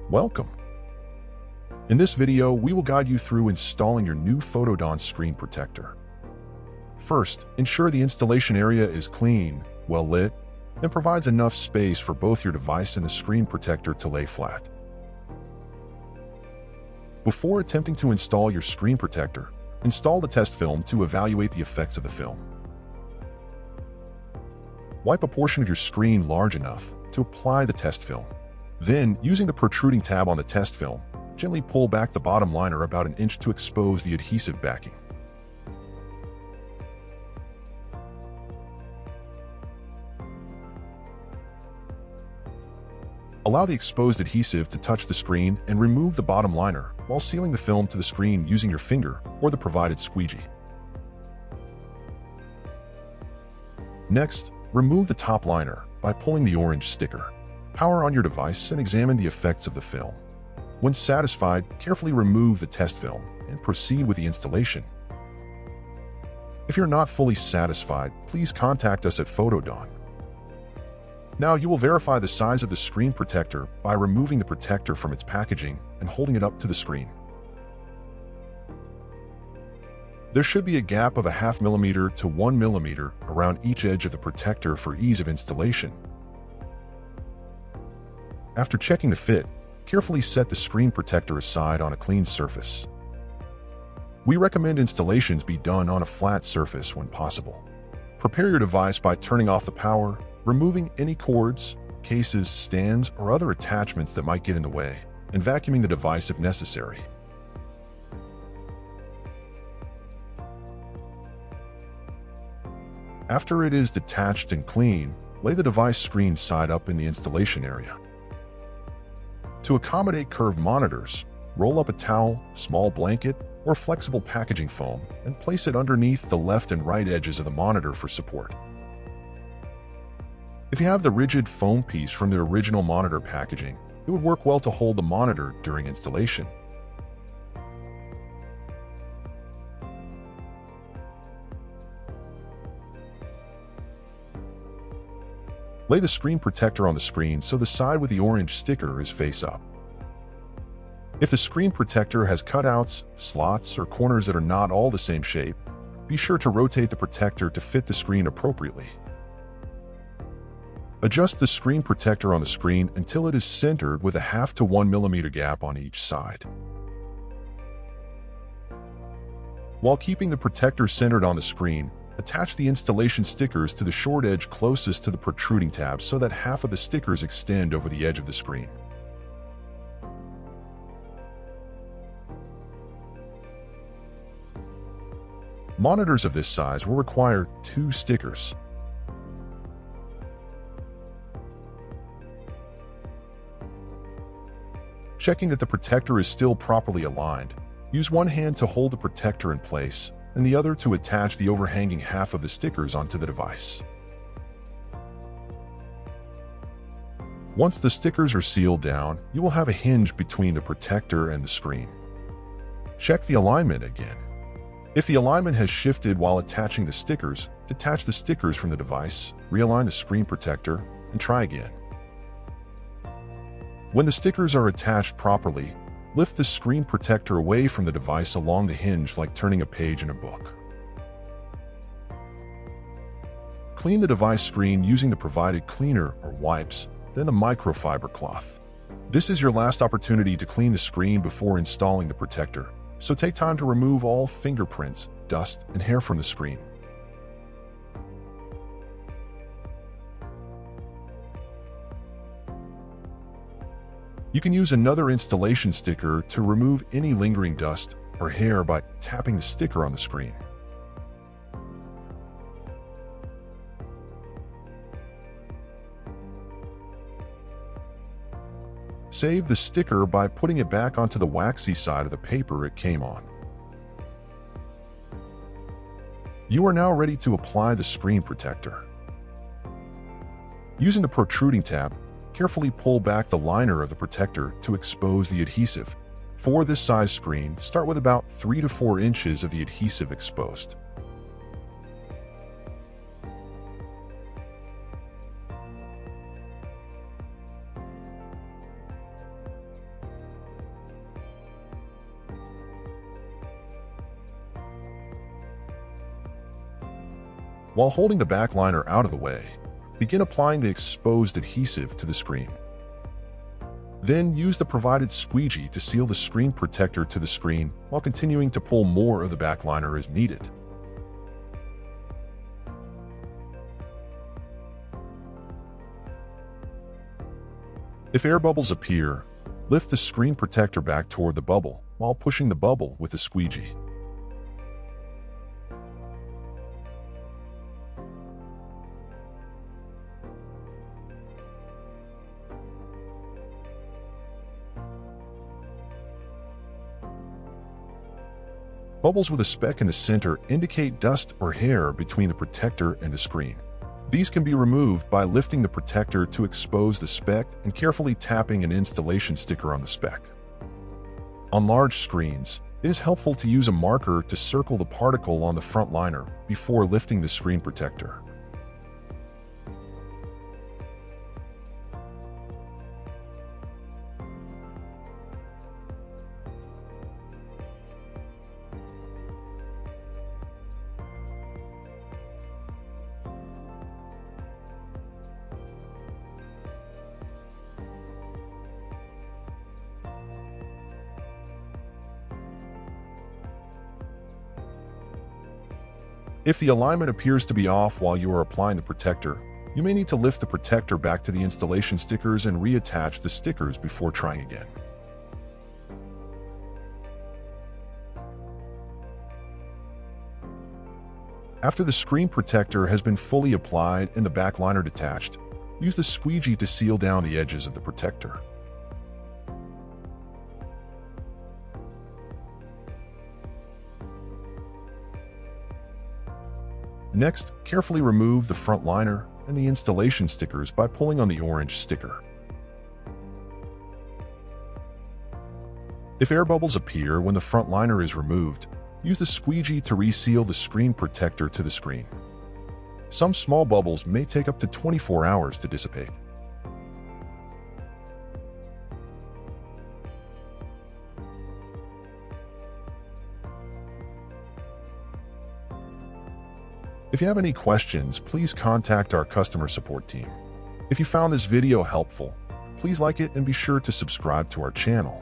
Welcome! In this video, we will guide you through installing your new Photodon screen protector. First, ensure the installation area is clean, well lit, and provides enough space for both your device and the screen protector to lay flat. Before attempting to install your screen protector, install the test film to evaluate the effects of the film. Wipe a portion of your screen large enough to apply the test film. Then, using the protruding tab on the test film, gently pull back the bottom liner about an inch to expose the adhesive backing. Allow the exposed adhesive to touch the screen and remove the bottom liner while sealing the film to the screen using your finger or the provided squeegee. Next, remove the top liner by pulling the orange sticker. Power on your device and examine the effects of the film. When satisfied, carefully remove the test film and proceed with the installation. If you're not fully satisfied, please contact us at Photodon. Now you will verify the size of the screen protector by removing the protector from its packaging and holding it up to the screen. There should be a gap of 0.5 millimeter to 1 millimeter around each edge of the protector for ease of installation. After checking the fit, carefully set the screen protector aside on a clean surface. We recommend installations be done on a flat surface when possible. Prepare your device by turning off the power, removing any cords, cases, stands, or other attachments that might get in the way, and vacuuming the device if necessary. After it is detached and clean, lay the device screen side up in the installation area. To accommodate curved monitors, roll up a towel, small blanket, or flexible packaging foam and place it underneath the left and right edges of the monitor for support. If you have the rigid foam piece from the original monitor packaging, it would work well to hold the monitor during installation. Lay the screen protector on the screen so the side with the orange sticker is face up. If the screen protector has cutouts, slots, or corners that are not all the same shape, be sure to rotate the protector to fit the screen appropriately. Adjust the screen protector on the screen until it is centered with a 0.5 to 1 millimeter gap on each side. While keeping the protector centered on the screen, attach the installation stickers to the short edge closest to the protruding tab so that half of the stickers extend over the edge of the screen. Monitors of this size will require 2 stickers. Checking that the protector is still properly aligned, use one hand to hold the protector in place and the other to attach the overhanging half of the stickers onto the device. Once the stickers are sealed down, you will have a hinge between the protector and the screen. Check the alignment again. If the alignment has shifted while attaching the stickers, detach the stickers from the device, realign the screen protector, and try again. When the stickers are attached properly, lift the screen protector away from the device along the hinge like turning a page in a book. Clean the device screen using the provided cleaner or wipes, then the microfiber cloth. This is your last opportunity to clean the screen before installing the protector, so take time to remove all fingerprints, dust, and hair from the screen. You can use another installation sticker to remove any lingering dust or hair by tapping the sticker on the screen. Save the sticker by putting it back onto the waxy side of the paper it came on. You are now ready to apply the screen protector. Using the protruding tab, carefully pull back the liner of the protector to expose the adhesive. For this size screen, start with about 3 to 4 inches of the adhesive exposed. While holding the backliner out of the way, begin applying the exposed adhesive to the screen. Then use the provided squeegee to seal the screen protector to the screen while continuing to pull more of the backliner as needed. If air bubbles appear, lift the screen protector back toward the bubble while pushing the bubble with the squeegee. Bubbles with a speck in the center indicate dust or hair between the protector and the screen. These can be removed by lifting the protector to expose the speck and carefully tapping an installation sticker on the speck. On large screens, it is helpful to use a marker to circle the particle on the front liner before lifting the screen protector. If the alignment appears to be off while you are applying the protector, you may need to lift the protector back to the installation stickers and reattach the stickers before trying again. After the screen protector has been fully applied and the backliner detached, use the squeegee to seal down the edges of the protector. Next, carefully remove the front liner and the installation stickers by pulling on the orange sticker. If air bubbles appear when the front liner is removed, use the squeegee to reseal the screen protector to the screen. Some small bubbles may take up to 24 hours to dissipate. If you have any questions, please contact our customer support team. If you found this video helpful, please like it and be sure to subscribe to our channel.